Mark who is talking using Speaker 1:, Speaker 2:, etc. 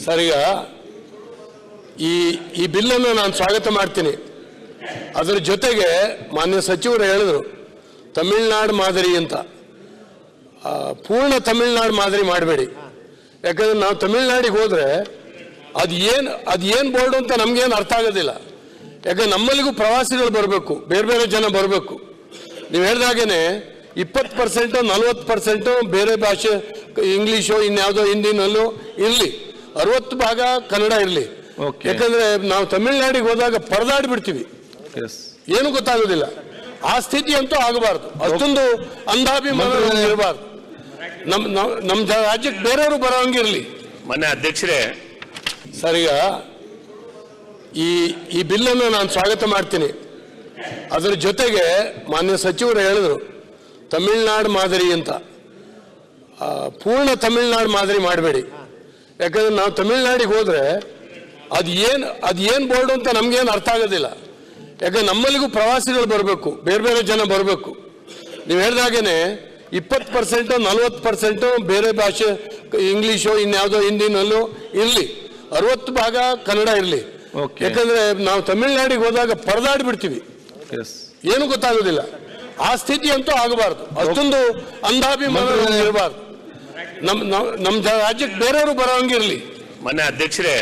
Speaker 1: Sir, ಈಗ ಈ ಬಿಲ್ಲನ್ನು ನಾನು ಸ್ವಾಗತ ಮಾಡ್ತೀನಿ. ಅದರ ಜೊತೆಗೆ ಮಾನ್ಯ ಸಚಿವರು ಹೇಳಿದ್ರು ತಮಿಳ್ನಾಡು ಮಾದರಿ ಅಂತ. ಪೂರ್ಣ ತಮಿಳ್ನಾಡು ಮಾದರಿ ಮಾಡಬೇಡಿ. ಯಾಕಂದ್ರೆ ನಾವು ತಮಿಳ್ನಾಡಿಗೆ ಹೋದ್ರೆ ಅದೇನು ಬೋರ್ಡು ಅಂತ ನಮಗೇನು ಅರ್ಥ ಆಗೋದಿಲ್ಲ. ಯಾಕಂದ್ರೆ ನಮ್ಮಲ್ಲಿಗೂ ಪ್ರವಾಸಿಗಳು ಬರಬೇಕು, ಬೇರೆ ಬೇರೆ ಜನ ಬರಬೇಕು. ನೀವು ಹೇಳ್ದಾಗೇನೆ 20% 40% ಬೇರೆ ಭಾಷೆ, ಇಂಗ್ಲೀಷು, ಇನ್ಯಾವುದೋ ಹಿಂದಿನಲ್ಲೂ ಇರಲಿ, 60 ಭಾಗ ಕನ್ನಡ ಇರಲಿ. ಯಾಕಂದ್ರೆ ನಾವು ತಮಿಳ್ನಾಡಿಗೆ ಹೋದಾಗ ಪರದಾಡ್ಬಿಡ್ತೀವಿ, ಏನು ಗೊತ್ತಾಗೋದಿಲ್ಲ. ಆ ಸ್ಥಿತಿ ಅಂತೂ ಆಗಬಾರ್ದು. ಅಷ್ಟೊಂದು ಅಂಧಾಭಿಮಾನ ಇರಬಾರ್ದು. ನಮ್ಮ ರಾಜ್ಯಕ್ಕೆ ಬೇರೆಯವರು ಬರೋಂಗಿರಲಿ.
Speaker 2: ಮನೆ ಅಧ್ಯಕ್ಷರೇ,
Speaker 1: ಸರ್, ಈಗ ಈ ಬಿಲ್ಲನ್ನು ನಾನು ಸ್ವಾಗತ ಮಾಡ್ತೀನಿ. ಅದರ ಜೊತೆಗೆ ಮಾನ್ಯ ಸಚಿವರು ಹೇಳಿದ್ರು ತಮಿಳ್ನಾಡು ಮಾದರಿ ಅಂತ. ಪೂರ್ಣ ತಮಿಳ್ನಾಡು ಮಾದರಿ ಮಾಡಬೇಡಿ. ಯಾಕಂದ್ರೆ ನಾವು ತಮಿಳ್ನಾಡಿಗೆ ಹೋದ್ರೆ ಅದೇನು ಬೋರ್ಡು ಅಂತ ನಮಗೇನು ಅರ್ಥ ಆಗೋದಿಲ್ಲ. ಯಾಕಂದ್ರೆ ನಮ್ಮಲ್ಲಿಗೂ ಪ್ರವಾಸಿಗಳು ಬರಬೇಕು, ಬೇರೆ ಬೇರೆ ಜನ ಬರಬೇಕು. ನೀವು ಹೇಳ್ದಾಗೇನೆ 20% 40% ಬೇರೆ ಭಾಷೆ, ಇಂಗ್ಲೀಷು, ಇನ್ಯಾವುದೋ ಹಿಂದಿನಲ್ಲೂ ಇರಲಿ, 60 ಭಾಗ ಕನ್ನಡ ಇರಲಿ. ಯಾಕಂದ್ರೆ ನಾವು ತಮಿಳ್ನಾಡಿಗೆ ಹೋದಾಗ ಪರದಾಡ್ಬಿಡ್ತೀವಿ, ಏನು ಗೊತ್ತಾಗೋದಿಲ್ಲ. ಆ ಸ್ಥಿತಿ ಅಂತೂ ಆಗಬಾರ್ದು. ಅಷ್ಟೊಂದು ಅಂಧಾಭಿಮಾನ ಇರಬಾರ್ದು. ನಮ್ಮ ರಾಜ್ಯಕ್ಕೆ ಬೇರೆಯವರು ಬರೋಂಗಿರಲಿ.
Speaker 2: ಮನೆ ಅಧ್ಯಕ್ಷರೇ,